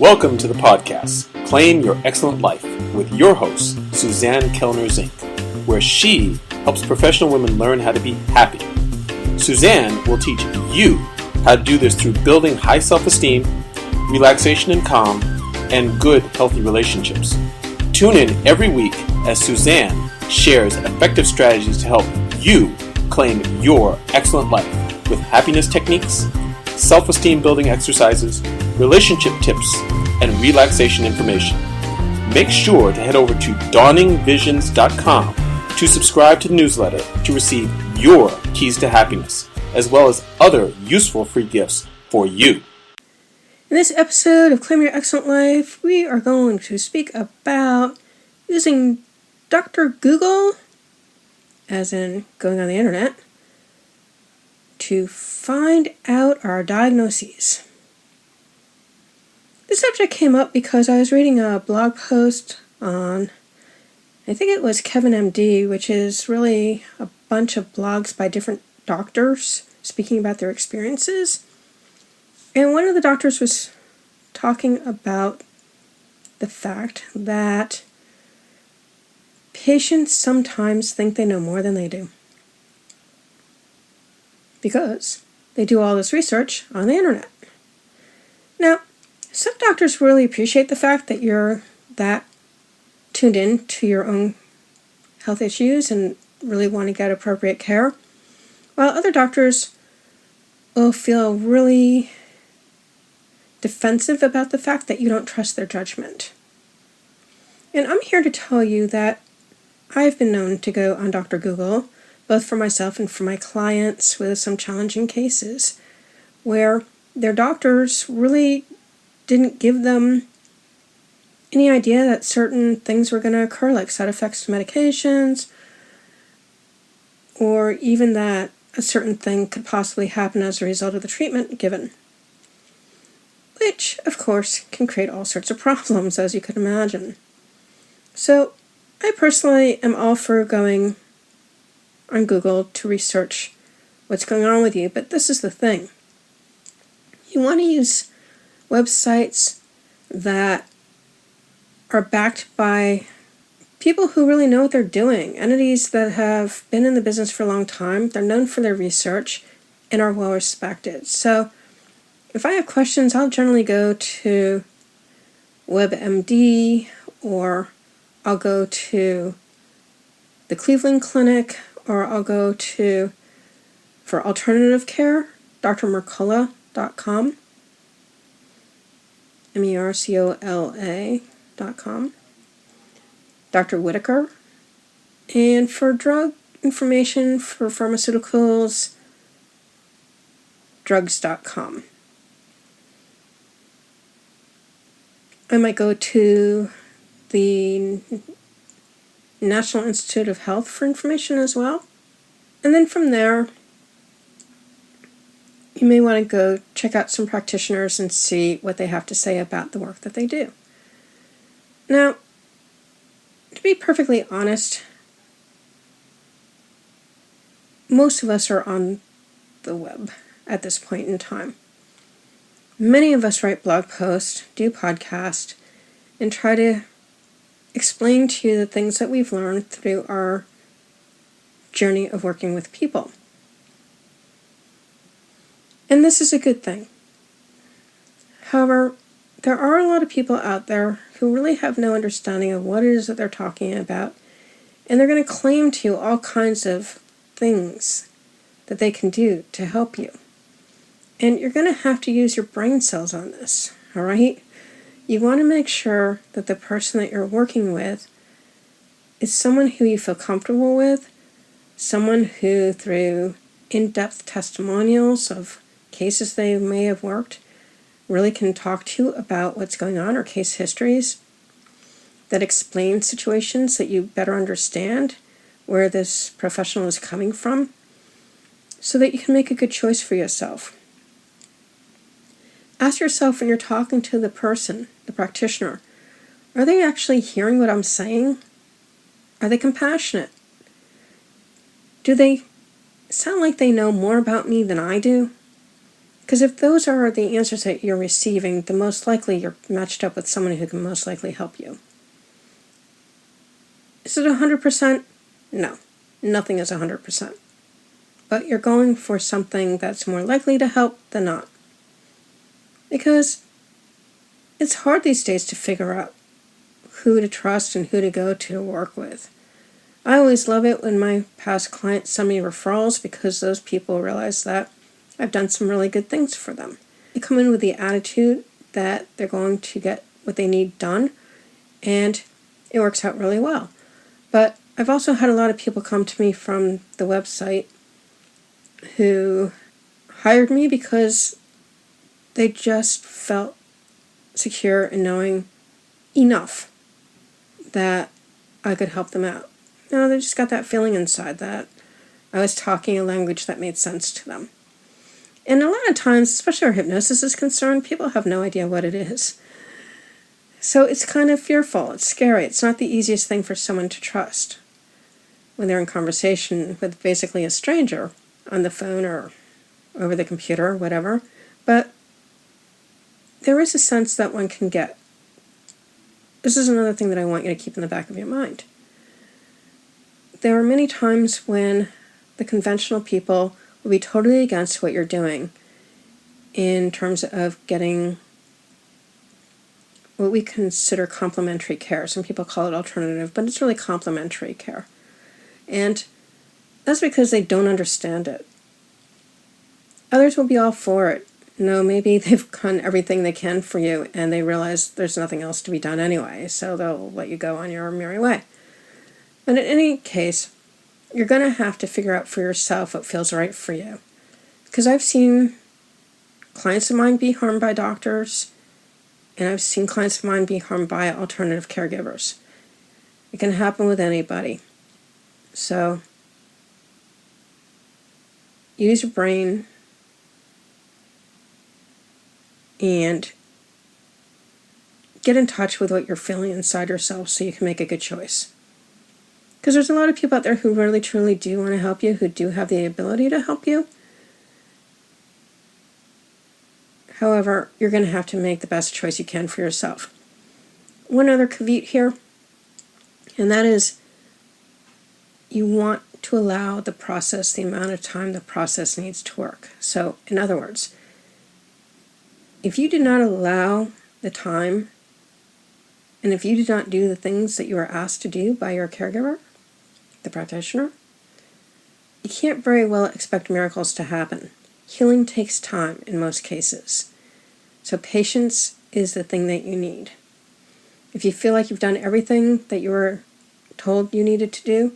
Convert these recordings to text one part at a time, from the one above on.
Welcome to the podcast, Claim Your Excellent Life, with your host, Suzanne Kellner-Zinck, where she helps professional women learn how to be happy. Suzanne will teach you how to do this through building high self-esteem, relaxation and calm, and good, healthy relationships. Tune in every week as Suzanne shares effective strategies to help you claim your excellent life with happiness techniques, self-esteem building exercises, relationship tips, and relaxation information. Make sure to head over to dawningvisions.com to subscribe to the newsletter to receive your keys to happiness, as well as other useful free gifts for you. In this episode of Claim Your Excellent Life, we are going to speak about using Dr. Google, as in going on the internet, to find out our diagnoses. This subject came up because I was reading a blog post on, I think it was Kevin MD, which is really a bunch of blogs by different doctors speaking about their experiences. And one of the doctors was talking about the fact that patients sometimes think they know more than they do, because they do all this research on the internet. Now, some doctors really appreciate the fact that you're that tuned in to your own health issues and really want to get appropriate care, while other doctors will feel really defensive about the fact that you don't trust their judgment. And I'm here to tell you that I've been known to go on Dr. Google, both for myself and for my clients with some challenging cases, where their doctors really didn't give them any idea that certain things were going to occur, like side effects to medications, or even that a certain thing could possibly happen as a result of the treatment given, which, of course, can create all sorts of problems, as you could imagine. So, I personally am all for going on Google to research what's going on with you, but this is the thing. You want to use websites that are backed by people who really know what they're doing, entities that have been in the business for a long time, they're known for their research, and are well respected. So if I have questions, I'll generally go to WebMD, or I'll go to the Cleveland Clinic, or I'll go to, for alternative care, drmercola.com, MERCOLA.com, Dr. Whitaker, and for drug information for pharmaceuticals, drugs.com. I might go to the National Institute of Health for information as well. And then from there, you may want to go check out some practitioners and see what they have to say about the work that they do. Now, to be perfectly honest, most of us are on the web at this point in time. Many of us write blog posts, do podcasts, and try to explain to you the things that we've learned through our journey of working with people. And this is a good thing. However, there are a lot of people out there who really have no understanding of what it is that they're talking about, and they're going to claim to you all kinds of things that they can do to help you. And you're going to have to use your brain cells on this, all right? You want to make sure that the person that you're working with is someone who you feel comfortable with, someone who, through in-depth testimonials of cases they may have worked, really can talk to you about what's going on, or case histories that explain situations that you better understand where this professional is coming from, so that you can make a good choice for yourself. Ask yourself, when you're talking to the person, the practitioner, are they actually hearing what I'm saying? Are they compassionate? Do they sound like they know more about me than I do? Because if those are the answers that you're receiving, then most likely you're matched up with someone who can most likely help you. Is it 100%? No, nothing is 100%. But you're going for something that's more likely to help than not. Because it's hard these days to figure out who to trust and who to go to work with. I always love it when my past clients send me referrals because those people realize that I've done some really good things for them. They come in with the attitude that they're going to get what they need done, and it works out really well. But I've also had a lot of people come to me from the website who hired me because they just felt secure in knowing enough that I could help them out. They just got that feeling inside that I was talking a language that made sense to them. And a lot of times, especially where hypnosis is concerned, people have no idea what it is. So it's kind of fearful. It's scary. It's not the easiest thing for someone to trust when they're in conversation with basically a stranger on the phone or over the computer or whatever. But there is a sense that one can get. This is another thing that I want you to keep in the back of your mind. There are many times when the conventional people will be totally against what you're doing in terms of getting what we consider complementary care. Some people call it alternative, but it's really complementary care. And that's because they don't understand it. Others will be all for it. Maybe they've done everything they can for you and they realize there's nothing else to be done anyway, so they'll let you go on your merry way. But in any case, you're going to have to figure out for yourself what feels right for you. Because I've seen clients of mine be harmed by doctors, and I've seen clients of mine be harmed by alternative caregivers. It can happen with anybody. So, use your brain and get in touch with what you're feeling inside yourself so you can make a good choice. Because there's a lot of people out there who really truly do want to help you, who do have the ability to help you. However, you're going to have to make the best choice you can for yourself. One other caveat here, and that is you want to allow the process the amount of time the process needs to work. So, in other words, if you do not allow the time, and if you do not do the things that you are asked to do by your caregiver, the practitioner, you can't very well expect miracles to happen. Healing takes time in most cases. So patience is the thing that you need. If you feel like you've done everything that you were told you needed to do,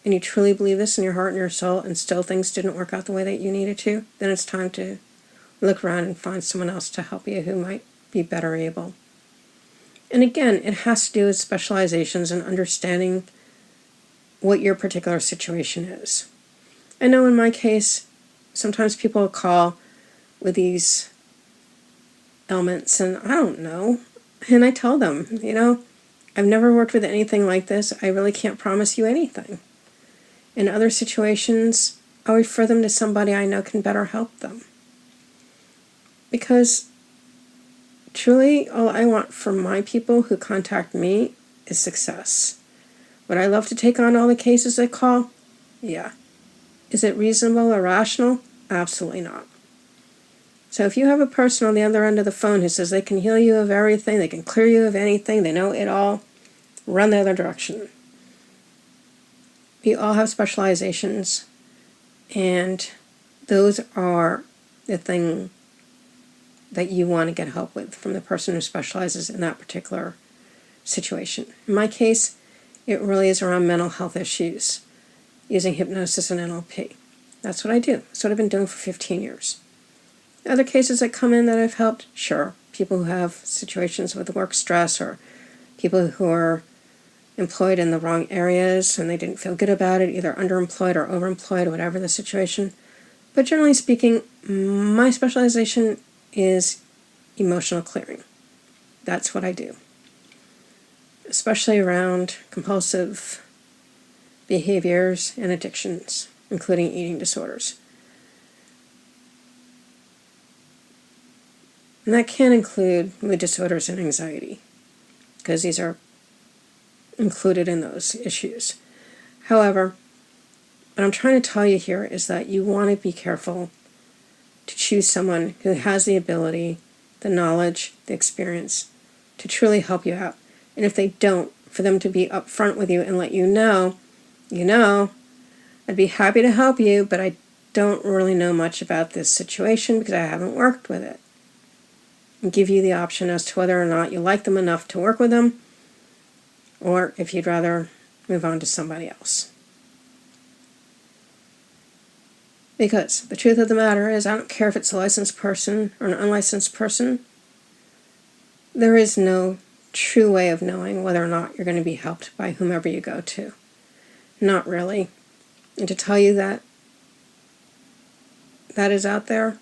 and you truly believe this in your heart and your soul, and still things didn't work out the way that you needed to, then it's time to look around and find someone else to help you who might be better able. And again, it has to do with specializations and understanding what your particular situation is. I know in my case, sometimes people call with these ailments and I don't know. And I tell them, I've never worked with anything like this. I really can't promise you anything. In other situations, I'll refer them to somebody I know can better help them. Because truly, all I want from my people who contact me is success. Would I love to take on all the cases they call? Yeah. Is it reasonable or rational? Absolutely not. So if you have a person on the other end of the phone who says they can heal you of everything, they can clear you of anything, they know it all, run the other direction. We all have specializations, and those are the thing that you want to get help with from the person who specializes in that particular situation. In my case, it really is around mental health issues, using hypnosis and NLP. That's what I do. That's what I've been doing for 15 years. Other cases that come in that I've helped, sure. People who have situations with work stress or people who are employed in the wrong areas and they didn't feel good about it, either underemployed or overemployed, whatever the situation. But generally speaking, my specialization is emotional clearing. That's what I do. Especially around compulsive behaviors and addictions, including eating disorders. And that can include mood disorders and anxiety, because these are included in those issues. However, what I'm trying to tell you here is that you want to be careful to choose someone who has the ability, the knowledge, the experience to truly help you out. And if they don't, for them to be upfront with you and let you know, I'd be happy to help you, but I don't really know much about this situation because I haven't worked with it. And give you the option as to whether or not you like them enough to work with them, or if you'd rather move on to somebody else. Because the truth of the matter is, I don't care if it's a licensed person or an unlicensed person, there is no true way of knowing whether or not you're going to be helped by whomever you go to. Not really. And to tell you that that is out there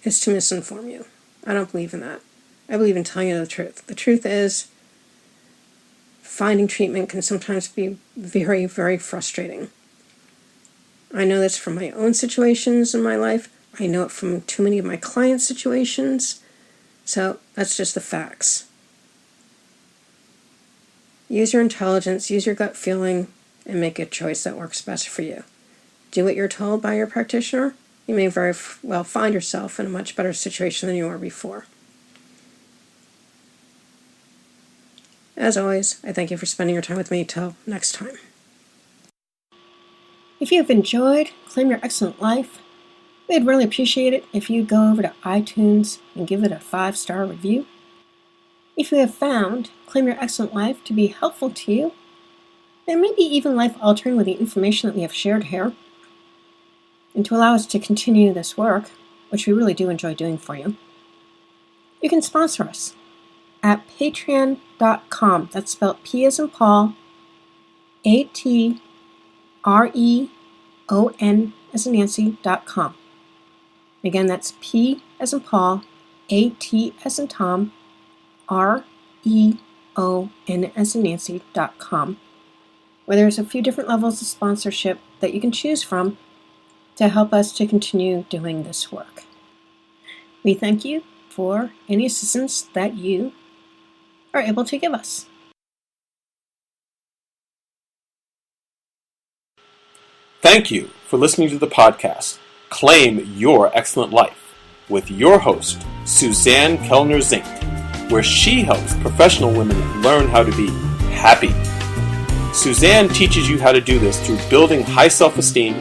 is to misinform you. I don't believe in that. I believe in telling you the truth. The truth is, finding treatment can sometimes be very, very frustrating. I know this from my own situations in my life. I know it from too many of my clients' situations. So that's just the facts. Use your intelligence, use your gut feeling, and make a choice that works best for you. Do what you're told by your practitioner. You may very well find yourself in a much better situation than you were before. As always, I thank you for spending your time with me. Till next time. If you have enjoyed Claim Your Excellent Life, we'd really appreciate it if you'd go over to iTunes and give it a 5-star review. If you have found Claim Your Excellent Life to be helpful to you, and maybe even life-altering with the information that we have shared here, and to allow us to continue this work, which we really do enjoy doing for you, you can sponsor us at patreon.com. That's spelled P as in Paul, ATREON as in Nancy.com. Again, that's P as in Paul, AT as in Tom, REON as in Nancy.com, where there's a few different levels of sponsorship that you can choose from to help us to continue doing this work. We thank you for any assistance that you are able to give us. Thank you for listening to the podcast, Claim Your Excellent Life, with your host, Suzanne Kellner-Zinck, where she helps professional women learn how to be happy. Suzanne teaches you how to do this through building high self-esteem,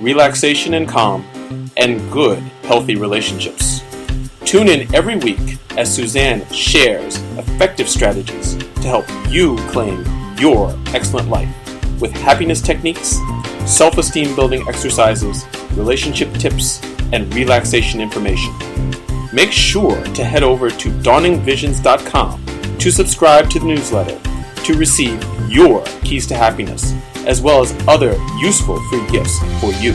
relaxation and calm, and good, healthy relationships. Tune in every week as Suzanne shares effective strategies to help you claim your excellent life with happiness techniques, self-esteem building exercises, relationship tips, and relaxation information. Make sure to head over to dawningvisions.com to subscribe to the newsletter to receive your keys to happiness, as well as other useful free gifts for you.